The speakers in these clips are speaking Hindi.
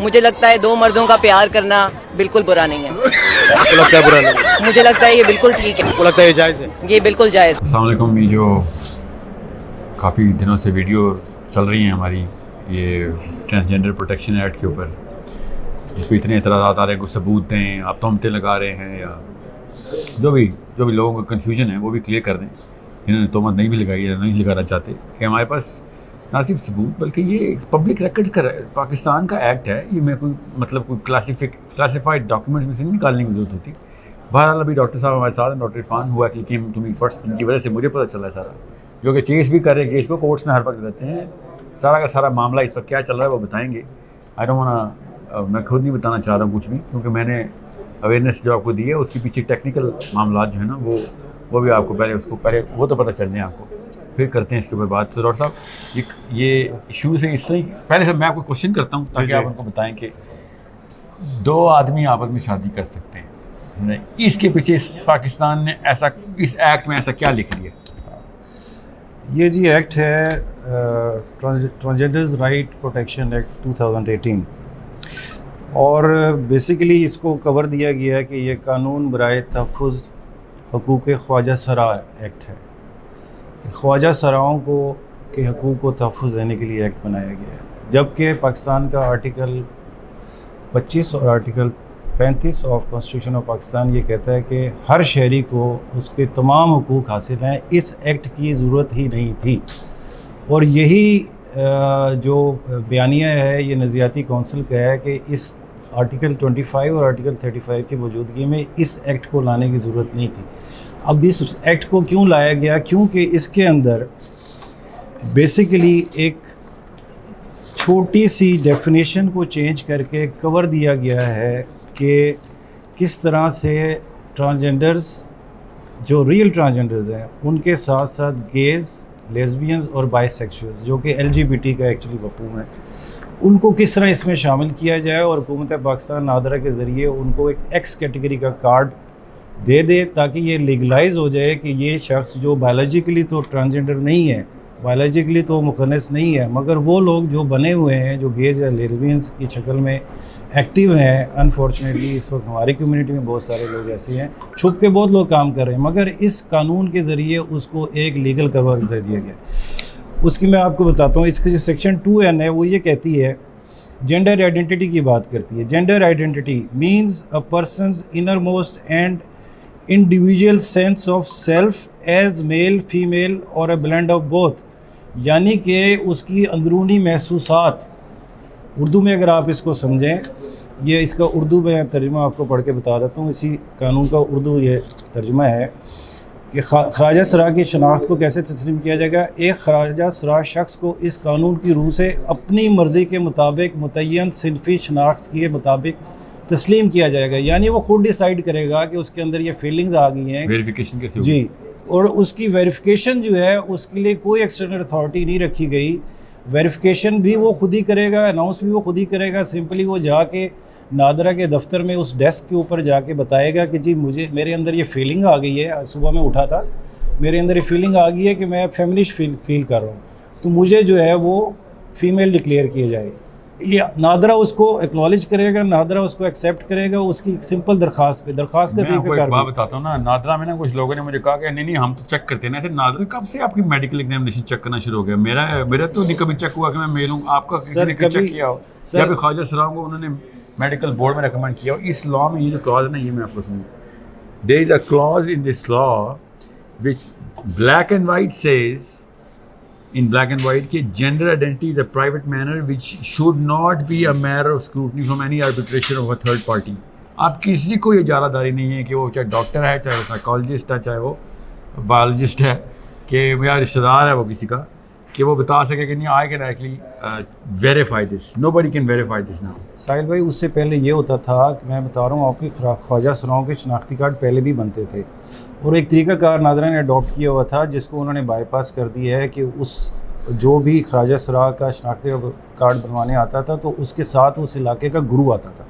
मुझे लगता है दो मर्दों का प्यार करना बिल्कुल बुरा नहीं है। आपको लगता है बुरा नहीं? मुझे लगता है ये बिल्कुल ठीक है। आपको लगता है ये जायज़ है? ये बिल्कुल जायज़। अस्सलाम वालेकुम। ये जो काफ़ी दिनों से वीडियो चल रही हैं हमारी ये ट्रांसजेंडर प्रोटेक्शन एक्ट के ऊपर, जिस पर इतने एतराज़ात आ रहे हैं, कुछ सबूत दें, आप तोहमतें लगा रहे हैं, या जो भी लोगों का कन्फ्यूजन है वो भी क्लियर कर दें, जिन्होंने तोहमत नहीं भी लगाई या नहीं लगाना चाहते, कि हमारे पास ना सिर्फ सबूत बल्कि ये पब्लिक रिकॉर्ड का पाकिस्तान का एक्ट है। ये मैं कोई मतलब कोई क्लासिफाइड डॉक्यूमेंट्स में से नहीं निकालने की ज़रूरत होती। बहरहाल अभी डॉक्टर साहब हमारे साथ हैं, डॉक्टर इरफान हुआ कि केम टू मी फर्स्ट, जिनकी वजह से मुझे पता चला है सारा, जो कि केस भी कर रहे हैं, केस को कोर्ट्स में हर वक्त रहते हैं, सारा का सारा मामला इस वक्त क्या चल रहा है वो बताएंगे। आई डोंट वांट, मैं खुद नहीं बताना चाह रहा हूँ कुछ भी, क्योंकि मैंने अवेयरनेस जो आपको दी है उसके पीछे टेक्निकल मामला जो है ना वो भी आपको पहले वो तो पता चल जाए आपको, फिर करते हैं इसके ऊपर बात। तो डॉक्टर साहब ये शुरू से इस तरह पहले से मैं आपको क्वेश्चन करता हूँ ताकि आप उनको बताएं कि दो आदमी आपस में शादी कर सकते हैं, इसके पीछे पाकिस्तान ने ऐसा इस एक्ट में ऐसा क्या लिख दिया? ये जी एक्ट है ट्रांसजेंडर्स राइट प्रोटेक्शन एक्ट 2018, और बेसिकली इसको कवर दिया गया है कि ये कानून बराए तहफ़्फ़ुज़ हकूक़ ख्वाजा सरा एक्ट है। ख्वाजा सराओं को के हकूक़ को तहफ़्फ़ुज़ देने के लिए एक्ट बनाया गया है, जबकि पाकिस्तान का आर्टिकल 25 और article 35 of constitution of Pakistan ये कहता है कि हर शहरी को उसके तमाम हुकूक़ हासिल हैं। इस एक्ट की ज़रूरत ही नहीं थी, और यही जो बयानिया है ये नज़रियाती कौंसिल का है कि इस आर्टिकल 25 और आर्टिकल 35 की मौजूदगी में इस एक्ट को लाने की ज़रूरत नहीं थी। अब इस एक्ट को क्यों लाया गया? क्योंकि इसके अंदर बेसिकली एक छोटी सी डेफिनेशन को चेंज करके कवर दिया गया है कि किस तरह से ट्रांसजेंडर्स, जो रियल ट्रांसजेंडर्स हैं, उनके साथ साथ गेज़, लेस्बियंस और बाइसेक्सुअल्स, जो कि LGBT का एक्चुअली मफ़हूम है, उनको किस तरह इसमें शामिल किया जाए, और हुकूमत पाकिस्तान नादरा के ज़रिए उनको एक एक्स कैटेगरी का कार्ड दे दे, ताकि ये लीगलाइज हो जाए कि ये शख्स जो बायोलॉजिकली तो ट्रांसजेंडर नहीं है, बायोलॉजिकली तो मुखन्नस नहीं है, मगर वो लोग जो बने हुए हैं, जो गेज़ या लेस्बियंस की शक्ल में एक्टिव हैं, अनफॉर्चुनेटली इस वक्त हमारी कम्युनिटी में बहुत सारे लोग ऐसे हैं, छुप के बहुत लोग काम कर रहे हैं, मगर इस कानून के ज़रिए उसको एक लीगल कवर दे दिया गया। उसकी मैं आपको बताता हूँ, इसकी जो सेक्शन 2N है वो ये कहती है, जेंडर आइडेंटिटी की बात करती है। Gender identity means a person's inner most and individual sense of self as male, female और अ ब्लेंड ऑफ बोथ, यानी कि उसकी अंदरूनी महसूसात। उर्दू में अगर आप इसको समझें, ये इसका उर्दू में तर्जुमा आपको पढ़ के बता देता हूँ। इसी कानून का उर्दू ये तर्जुमा है कि ख्वाजा सरा की शनाख्त को कैसे तस्लीम किया जाएगा। एक ख्वाजा सरा शख्स को इस कानून की रूह से अपनी मर्ज़ी के मुताबिक मुतय्यन सिनफ़ी शनाख्त के मुताबिक तस्लीम किया जाएगा, यानी वो खुद डिसाइड करेगा कि उसके अंदर ये फीलिंग्स आ गई हैं, वेरिफिकेशन कैसे होगी? जी, और उसकी वेरिफिकेशन जो है उसके लिए कोई एक्सटर्नल अथॉरिटी नहीं रखी गई। वेरिफिकेशन भी वो खुद ही करेगा, अनाउंस भी वो खुद ही करेगा। सिंपली वो जाके नादरा के दफ्तर में उस डेस्क के ऊपर जाके बताएगा कि जी मेरे अंदर ये फीलिंग आ गई है, सुबह मैं उठा था, मेरे अंदर ये फीलिंग आ गई है कि मैं फेमिनिस्ट फील कर रहा हूँ, तो मुझे जो है वो फीमेल डिक्लेयर किया जाए। ये नादरा उसको एक्नॉलेज करेगा, नादरा उसको एक्सेप्ट करेगा, उसकी सिंपल दरख्वास्त का तरीका बात बताता हूँ ना। नादरा में ना कुछ लोगों ने मुझे कहा कि नहीं हम तो चेक करते हैं ना। ऐसे नादरा कब से आपकी मेडिकल एग्जामिनेशन चेक करना शुरू हो गया? मेरा तो नहीं कभी चेक हुआ कि मैं मेल हूँ। आपका किसी ने चेक किया हो? या फिर ख्वाजा सराओं को उन्होंने मेडिकल बोर्ड में रिकमेंड किया हो? इस लॉ में ये जो क्लॉज है ना, ये मैं आपको सुनूँ, there is a clause in this law which black and white says, in black and white, कि gender identity is a private matter which should not be a matter of scrutiny from any arbitration of a third party। आप किसी को ये इजारादारी नहीं है कि वो चाहे डॉक्टर है, चाहे वो साइकोलॉजिस्ट है, चाहे वो बायोलॉजिस्ट है, कि मेरा रिश्तेदार है वो किसी का, कि वो बता सके कि नहीं I can actually verify this. Nobody can verify this now. Sahil भाई, उससे पहले ये होता था कि मैं बता रहा हूँ आपकी ख्वाजा सराओं के शनाख्ती कार्ड पहले भी बनते थे, और एक तरीक़ाकार नादरा ने अडॉप्ट किया हुआ था जिसको उन्होंने बाईपास कर दिया है कि उस जो भी ख्वाजा सरा का शनाख्ती कार्ड बनवाने आता था तो उसके साथ उस इलाके का गुरु आता था,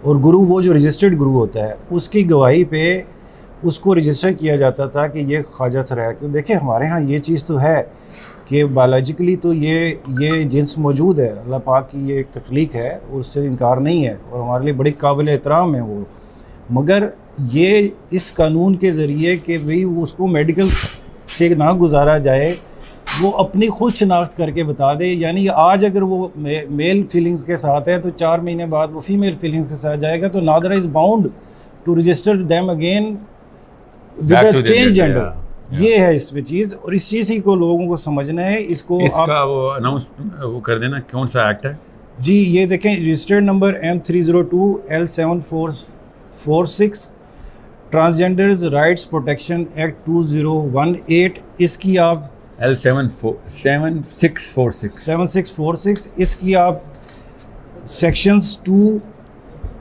और गुरु वो जो रजिस्टर्ड गुरु होता है उसकी गवाही पे उसको रजिस्टर किया जाता था कि ये ख्वाजा सरा है। क्यों, देखिए हमारे यहाँ ये चीज़ तो है कि बायोलॉजिकली तो ये जिन्स मौजूद है, अल्लाह पाक की ये एक तख्लीक है, उससे इनकार नहीं है और हमारे लिए बड़ी काबिल एहतराम है वो। मगर ये इस कानून के ज़रिए कि भाई उसको मेडिकल से ना गुजारा जाए, वो अपनी खुद शनाख्त करके बता दे। यानी आज अगर वो मेल फीलिंग्स के साथ है तो 4 महीने बाद वो फीमेल फीलिंग्स के साथ जाएगा, तो NADRA is bound to register them again with a change gender. ये है इसमें चीज़, और इस चीज़ को लोगों को समझना है। इसको इसका वो अनाउंस वो कर देना, कौन सा एक्ट है जी? ये देखें, registered number M302 L7446 transgenders rights protection act 2018। इसकी आप L7646 इसकी आप सेक्शंस 2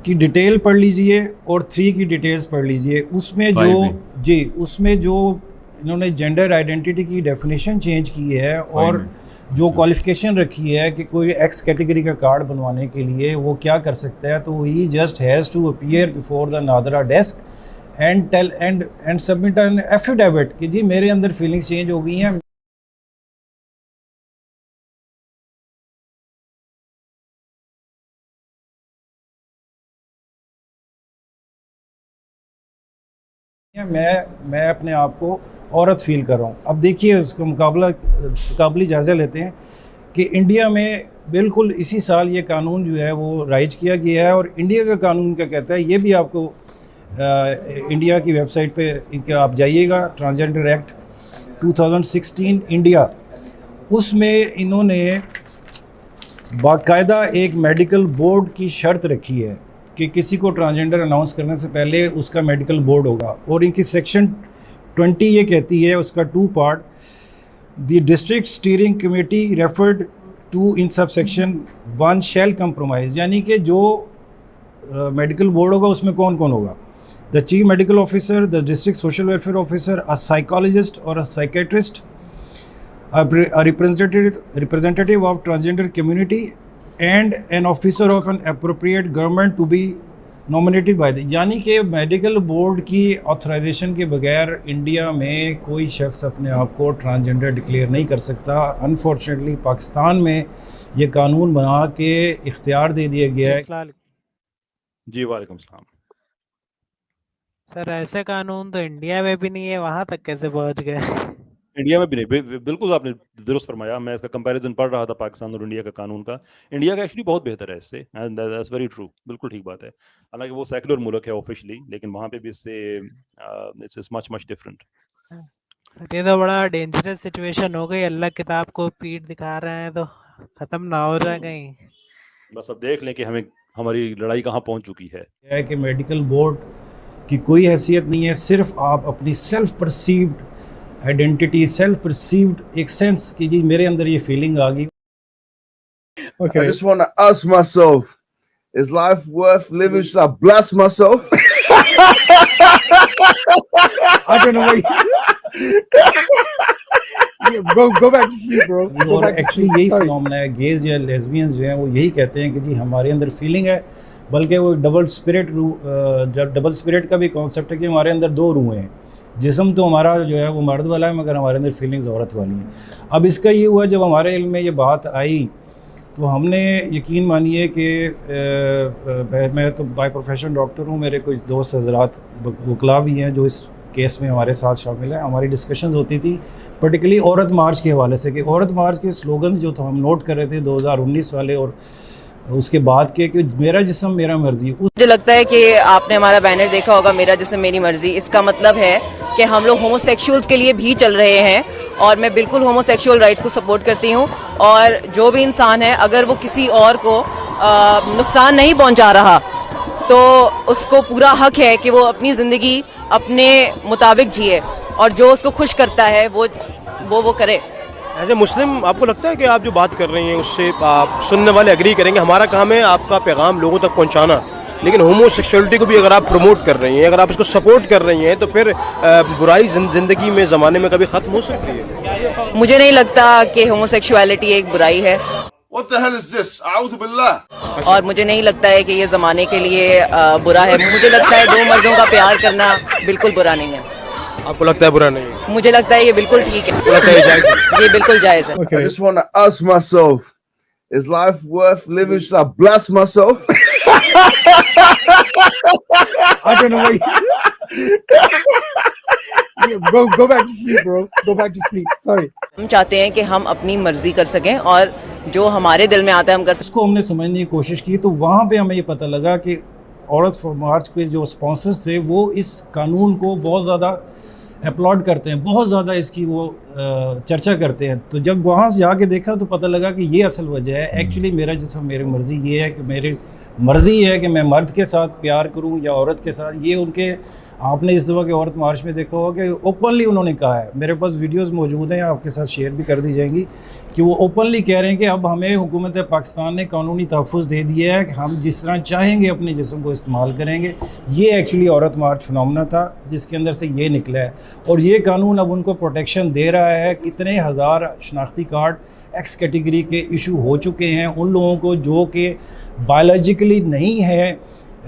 की डिटेल पढ़ लीजिए और 3 की डिटेल्स पढ़ लीजिए। उसमें जो इन्होंने जेंडर आइडेंटिटी की डेफिनेशन चेंज की है और जो क्वालिफिकेशन रखी है कि कोई एक्स कैटेगरी का कार्ड बनवाने के लिए वो क्या कर सकता है, तो ही just has to appear before the NADRA desk and tell and submit an affidavit कि जी मेरे अंदर फीलिंग्स चेंज हो गई हैं। मैं अपने आप को औरत फील कर रहा हूँ। अब देखिए उसका मुकाबली जायज़ा लेते हैं कि इंडिया में बिल्कुल इसी साल ये कानून जो है वो राइज किया गया है, और इंडिया का कानून क्या कहता है ये भी आपको इंडिया की वेबसाइट पे आप जाइएगा, ट्रांसजेंडर एक्ट 2016 इंडिया, उसमें इन्होंने बाकायदा एक मेडिकल बोर्ड की शर्त रखी है कि किसी को ट्रांसजेंडर अनाउंस करने से पहले उसका मेडिकल बोर्ड होगा। और इनकी सेक्शन 20 ये कहती है, उसका 2 part, the district steering committee referred to in sub section 1 shell compromise, यानी कि जो मेडिकल बोर्ड होगा उसमें कौन कौन होगा? The chief medical officer, the district social welfare officer, a psychologist और a psychiatrist, a representative of transgender community and an officer of an appropriate government to be nominated by the, यानी कि मेडिकल बोर्ड की ऑथराइजेशन के बगैर इंडिया में कोई शख्स अपने आप को ट्रांसजेंडर डिक्लेयर नहीं कर सकता। अनफॉर्चुनेटली पाकिस्तान में ये कानून बना के इख्तियार दे दिया गया है। जी वालेकुम सलाम। सर ऐसे कानून तो इंडिया में भी नहीं है, वहां तक कैसे पहुंच गए? इंडिया में भी नहीं, बिल्कुल आपने दुरुस्त फरमाया। मैं इसका कंपैरिजन पढ़ रहा था पाकिस्तान और इंडिया का कानून का। इंडिया का एक्चुअली बहुत बेहतर है इससे, एंड दैट्स वेरी ट्रू, बिल्कुल ठीक बात है। हालांकि वो सेकुलर मुल्क है ऑफिशियली, लेकिन वहाँ पे भी इससे इट्स मच मच डिफरेंट। ये तो बड़ा डेंजरस सिचुएशन हो गई, अल्लाह किताब को पीठ दिखा रहे हैं तो खत्म ना हो जाए कहीं। बस अब देख लें कि हमारी लड़ाई कहाँ पहुँच चुकी है कि मेडिकल बोर्ड की कोई हैसियत नहीं है, सिर्फ आप अपनी self perceived identity, self perceived एक सेंस कि जी मेरे अंदर ये फीलिंग आ गई। Okay. I just want to ask myself, is life worth living? Should I blast myself? I don't know why. Go back to sleep, bro. और एक्चुअली यही फिनोमेना है, गेज या लेस्बियंस जो हैं वो यही कहते हैं कि जी हमारे अंदर फीलिंग है, बल्कि वो डबल स्पिरिट का भी कॉन्सेप्ट है कि हमारे अंदर 2 रूहें हैं। जिस्म तो हमारा जो है वो मर्द वाला है, मगर हमारे अंदर फीलिंग्स औरत वाली हैं। अब इसका ये हुआ, जब हमारे इल्म में ये बात आई तो हमने यकीन मानिए कि मैं तो बाय प्रोफेशन डॉक्टर हूँ, मेरे कुछ दोस्त हजरात वकला भी हैं जो इस केस में हमारे साथ शामिल हैं। हमारी डिस्कशंस होती थी पर्टिकुलरली औरत मार्च के हवाले से, कि औरत मार्च के स्लोगन जो हम नोट कर रहे थे 2019 वाले और उसके बाद के कि मेरा जिस्म मेरा मर्जी। मुझे लगता है कि आपने हमारा बैनर देखा होगा, मेरा जिस्म मेरी मर्जी। इसका मतलब है कि हम लोग होमोसेक्सुअल्स के लिए भी चल रहे हैं, और मैं बिल्कुल होमोसेक्सुअल राइट्स को सपोर्ट करती हूँ। और जो भी इंसान है, अगर वो किसी और को नुकसान नहीं पहुँचा रहा तो उसको पूरा हक है कि वो अपनी ज़िंदगी अपने मुताबिक जिए, और जो उसको खुश करता है वो करे। एज ए मुस्लिम आपको लगता है कि आप जो बात कर रही हैं उससे आप सुनने वाले एग्री करेंगे? हमारा काम है आपका पैगाम लोगों तक पहुंचाना, लेकिन होमोसेक्सुअलिटी को भी अगर आप प्रमोट कर रही हैं, अगर आप इसको सपोर्ट कर रही हैं, तो फिर बुराई ज़िंदगी में ज़माने में कभी ख़त्म हो सकती है? मुझे नहीं लगता कि होमोसेक्सुअलिटी एक बुराई है। What the hell is this? आऊज़ु बिल्लाह। और मुझे नहीं लगता है कि ये ज़माने के लिए बुरा है। मुझे लगता है 2 मर्दों का प्यार करना बिल्कुल बुरा नहीं है। आपको लगता है बुरा नहीं है? मुझे लगता है ये बिल्कुल ठीक है, आपको लगता है ये जायज़ है? ये बिल्कुल जायज़ है। I just want to ask myself, is life worth living? Should I blast myself? I don't know why. Go back to sleep, bro. Go back to sleep. Sorry. हम चाहते हैं कि हम अपनी मर्जी कर सकें और जो हमारे दिल में आता है हम कर सकें। इसको हमने समझने की कोशिश की तो वहाँ पे हमें ये पता लगा कि औरत फॉर मार्च के जो स्पॉन्सर्स थे वो इस कानून को बहुत ज़्यादा अपलॉड करते हैं, बहुत ज़्यादा इसकी वो चर्चा करते हैं। तो जब वहाँ से जाके देखा तो पता लगा कि ये असल वजह है। एक्चुअली मेरा जिसम मेरी मर्ज़ी ये है कि मेरी मर्ज़ी है कि मैं मर्द के साथ प्यार करूँ या औरत के साथ। ये उनके आपने इस दफ़ा के औरत मार्च में देखा होगा कि ओपनली उन्होंने कहा है, मेरे पास वीडियोस मौजूद हैं, आपके साथ शेयर भी कर दी जाएंगी, कि वो ओपनली कह रहे हैं कि अब हमें हुकूमत पाकिस्तान ने कानूनी तहफ़्फ़ुज़ दे दिया है कि हम जिस तरह चाहेंगे अपने जिस्म को इस्तेमाल करेंगे। ये एक्चुअली औरत मार्च फिनोमेना था जिसके अंदर से ये निकला है और ये कानून अब उनको प्रोटेक्शन दे रहा है। कितने हज़ार शनाख्ती कार्ड एक्स कैटेगरी के इशू हो चुके हैं उन लोगों को जो कि बायोलॉजिकली नहीं है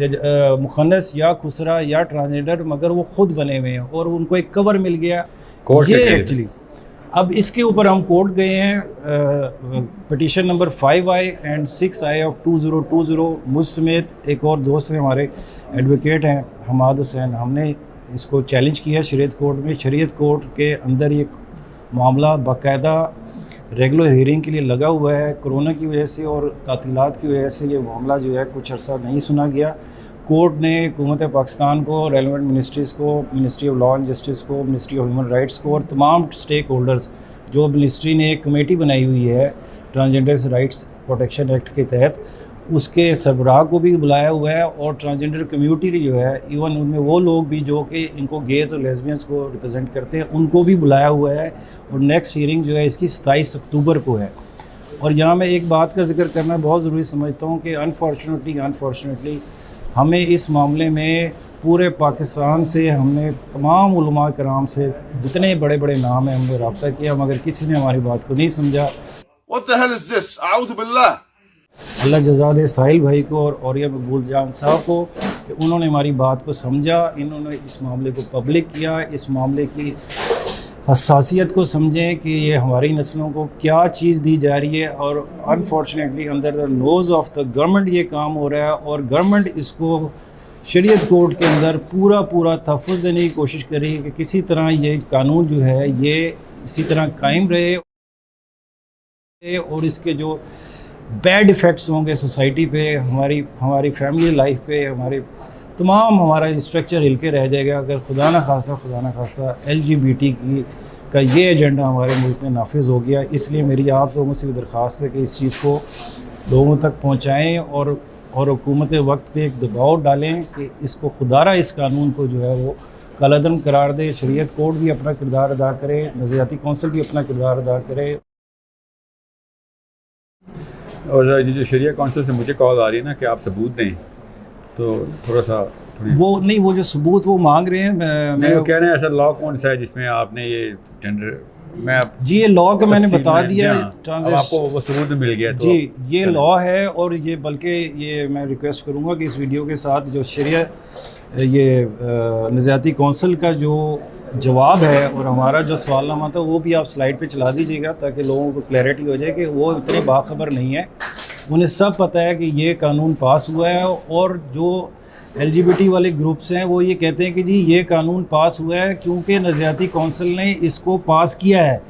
मुखन्नस या खुसरा या ट्रांसजेंडर, मगर वो खुद बने हुए हैं और उनको एक कवर मिल गया कोर्ट ये के एक्चुअली। अब इसके ऊपर हम कोर्ट गए हैं, petition number 5I and 6I of 2020, मुझ समेत एक और दोस्त हैं हमारे एडवोकेट हैं हमाद हुसैन। हमने इसको चैलेंज किया शरीयत कोर्ट में। शरीयत कोर्ट के अंदर ये मामला बाकायदा रेगुलर हियरिंग के लिए लगा हुआ है। कोरोना की वजह से और तातीलात की वजह से ये मामला जो है कुछ अर्सा नहीं सुना गया। कोर्ट ने हुकूमत पाकिस्तान को, रेलेवेंट मिनिस्ट्रीज़ को, ministry of law and justice को, मिनिस्ट्री ऑफ ह्यूमन राइट्स को और तमाम स्टेक होल्डर्स, जो मिनिस्ट्री ने एक कमेटी बनाई हुई है ट्रांसजेंडर्स राइट्स प्रोटेक्शन एक्ट के तहत, उसके सरबराह को भी बुलाया हुआ है और ट्रांसजेंडर कम्यूनिटी जो है, इवन उनमें वो लोग भी जो कि इनको गेज और लेस्बियंस को रिप्रेजेंट करते हैं, उनको भी बुलाया हुआ है। और नेक्स्ट हियरिंग जो है इसकी 27 अक्टूबर को है। और यहाँ मैं एक बात का जिक्र करना बहुत ज़रूरी समझता हूँ कि अनफॉर्चुनेटली हमें इस मामले में पूरे पाकिस्तान से, हमने तमाम उलमा कराम से जितने बड़े बड़े नाम हैं हमने रब्ता किया, मगर किसी ने हमारी बात को नहीं समझा। What the hell is this? A'udhu billah. अल्लाह जज़ा दे साहिल भाई को और औरिया मकबूल जान साहब को कि उन्होंने हमारी बात को समझा, इन्होंने इस मामले को पब्लिक किया, इस मामले की हसासियत को समझें कि ये हमारी नस्लों को क्या चीज़ दी जा रही है। और unfortunately under the nose of the government ये काम हो रहा है और गवर्नमेंट इसको शरीयत कोर्ट के अंदर पूरा तहफ़्फ़ुज़ देने की कोशिश कर रही है कि किसी तरह ये कानून जो है ये इसी तरह कायम रहे और इसके जो बैड इफ़ेक्ट्स होंगे सोसाइटी पे, हमारी फैमिली लाइफ पे, हमारा स्ट्रक्चर हिल के रह जाएगा अगर खुदा ना खास्ता LGBT का ये एजेंडा हमारे मुल्क में नाफिज हो गया। इसलिए मेरी आप लोगों से भी दरख्वास्त है कि इस चीज़ को लोगों तक पहुँचाएँ और हुकूमत वक्त पे एक दबाव डालें कि इसको खुदारा इस कानून को जो है वो कलअदम करार दे। शरीयत कोर्ट भी अपना किरदार अदा करे, नज़रियाती कौंसिल भी अपना किरदार अदा करे। और ये जो शरिया काउंसिल से मुझे कॉल आ रही है ना कि आप सबूत दें, तो वो जो सबूत वो मांग रहे हैं, मैं वो कह रहे हैं ऐसा लॉ कौन सा है जिसमें आपने ये टेंडर जी ये लॉ का मैंने बता दिया, आपको वो सबूत मिल गया तो जी ये लॉ है। और ये बल्कि ये मैं रिक्वेस्ट करूँगा कि इस वीडियो के साथ जो शरिया ये नज़रियाती कौंसिल का जो जवाब है और हमारा जो सवालनामा था वो भी आप स्लाइड पे चला दीजिएगा ताकि लोगों को क्लैरिटी हो जाए कि वो इतने बाखबर नहीं है, उन्हें सब पता है कि ये कानून पास हुआ है। और जो LGBT वाले ग्रुप्स हैं वो ये कहते हैं कि जी ये कानून पास हुआ है क्योंकि नज़रियाती कौंसिल ने इसको पास किया है,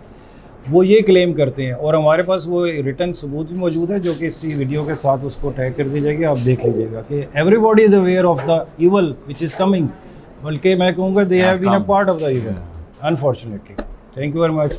वो ये क्लेम करते हैं। और हमारे पास वो रिटर्न सबूत भी मौजूद है जो कि इस वीडियो के साथ उसको टैग कर दी जाएगी, आप देख लीजिएगा कि everybody is aware of the evil which is coming, बल्कि मैं कहूँगा they have been a part of the evil unfortunately. Thank you very much.